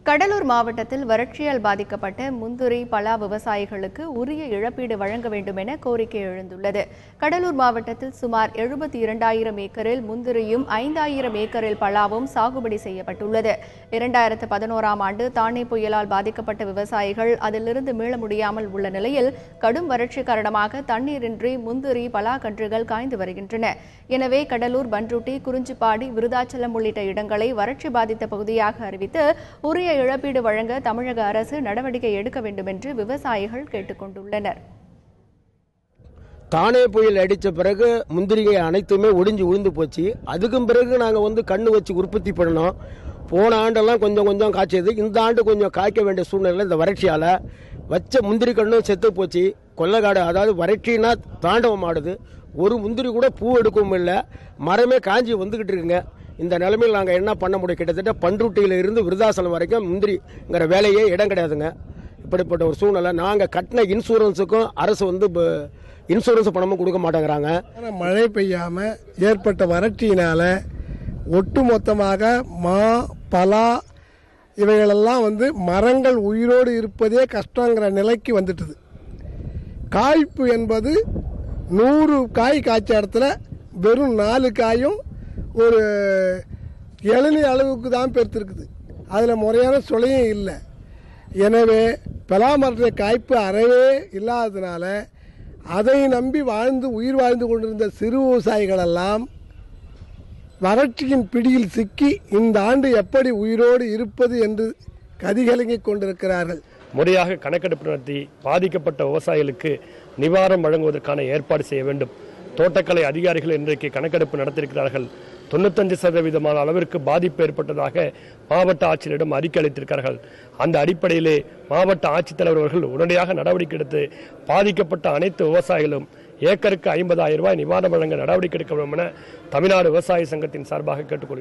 கடலூர் மாவட்டத்தில் வறட்சியால் பாதிக்கப்பட்ட முந்திரி பலா விவசாயிகளுக்கு உரிய இழப்பீடு வழங்க வேண்டும் என கோரிக்கை எழுந்துள்ளது. கடலூர் மாவட்டத்தில் சுமார் 72,000 ஏக்கரில் முந்திரியும் 5,000 ஏக்கரில் பலாவும் சாகுபடி செய்யப்பட்டுள்ளது. 2011ஆம் ஆண்டு தானே புயலால் பாதிக்கப்பட்ட விவசாயிகள் அதிலிருந்து மீள முடியாமல் உள்ள நிலையில் கடும் வறட்சி காரணமாக தண்ணீரின்றி முந்திரி பலா கன்றுகள் காய்ந்து வருகின்றன. எனவே கடலூர், பன்ருட்டி, குறிஞ்சிப்பாடி, விருதாச்சலம் உள்ளிட்ட இடங்களை வறட்சி பாதித்த பகுதியாக அறிவித்து உரிய இழப்பீடு வழங்க தமிழக அரசு நடவடிக்கை எடுக்க வேண்டும் என்று விவசாயிகள் கேட்டுக் கொண்டுள்ளனர். தானே புயல் அடித்த பிறகு முந்திரிகை அனைத்துமே ஒடிஞ்சு உளுந்து போச்சு. அதுக்கும் பிறகு நாங்கள் கண்ணு வச்சு உற்பத்தி பண்ணோம். போன ஆண்டெல்லாம் கொஞ்சம் காய்ச்சது. இந்த ஆண்டு கொஞ்சம் காய்க்க வேண்டிய சூழ்நிலை இந்த வறட்சியால் வச்ச முந்திரி கண்ணும் செத்து போச்சு. கொள்ளைக்காடு, அதாவது வறட்சினா தாண்டவம் ஆடுது. ஒரு முந்திரி கூட பூ எடுக்கவும் இல்லை, மரமே காஞ்சி வந்துக்கிட்டு இருக்குங்க. இந்த நிலைமையில் நாங்கள் என்ன பண்ண முடியும்? கிட்டத்தட்ட பன்ருட்டியில் இருந்து விருதாசலம் வரைக்கும் முந்திரிங்கிற வேலையே இடம் கிடையாதுங்க. இப்படிப்பட்ட ஒரு சூழ்நிலை. நாங்கள் கட்டின இன்சூரன்ஸுக்கும் அரசு இன்சூரன்ஸ் பணமும் கொடுக்க மாட்டேங்கிறாங்க. மழை பெய்யாமல் ஏற்பட்ட வறட்சியினால் ஒட்டுமொத்தமாக மா, பலா இவைகளெல்லாம் மரங்கள் உயிரோடு இருப்பதே கஷ்டங்கிற நிலைக்கு வந்துட்டுது. காய்ப்பு என்பது 100 காய் காய்ச்ச இடத்துல வெறும் 4 காயும் ஒரு இளநீ அளவுக்கு தான் பெருத்திருக்குது. அதில் முறையான சுளையும் இல்லை. எனவே பலா மரத்துடைய காய்ப்பு அறவே இல்லாததுனால அதை நம்பி உயிர் வாழ்ந்து கொண்டிருந்த சிறு விவசாயிகளெல்லாம் வறட்சியின் பிடியில் சிக்கி இந்த ஆண்டு எப்படி உயிரோடு இருப்பது என்று கதிகலங்கிக் கொண்டிருக்கிறார்கள். முறையாக கணக்கெடுப்பு நடத்தி பாதிக்கப்பட்ட விவசாயிகளுக்கு நிவாரணம் வழங்குவதற்கான ஏற்பாடு செய்ய வேண்டும். தோட்டக்கலை அதிகாரிகள் இன்றைக்கு கணக்கெடுப்பு நடத்தியிருக்கிறார்கள். 95% அளவிற்கு பாதிப்பு ஏற்பட்டதாக மாவட்ட ஆட்சியரிடம் அறிக்கை அளித்திருக்கிறார்கள். அந்த அடிப்படையிலே மாவட்ட ஆட்சித்தலைவர் அவர்கள் உடனடியாக நடவடிக்கை எடுத்து பாதிக்கப்பட்ட அனைத்து விவசாயிகளும் ஏக்கருக்கு 50,000 ரூபாய் நிவாரணம் வழங்க நடவடிக்கை எடுக்க வேண்டும் என தமிழ்நாடு விவசாய சங்கத்தின் சார்பாக கேட்டுக்கொள்கிறேன்.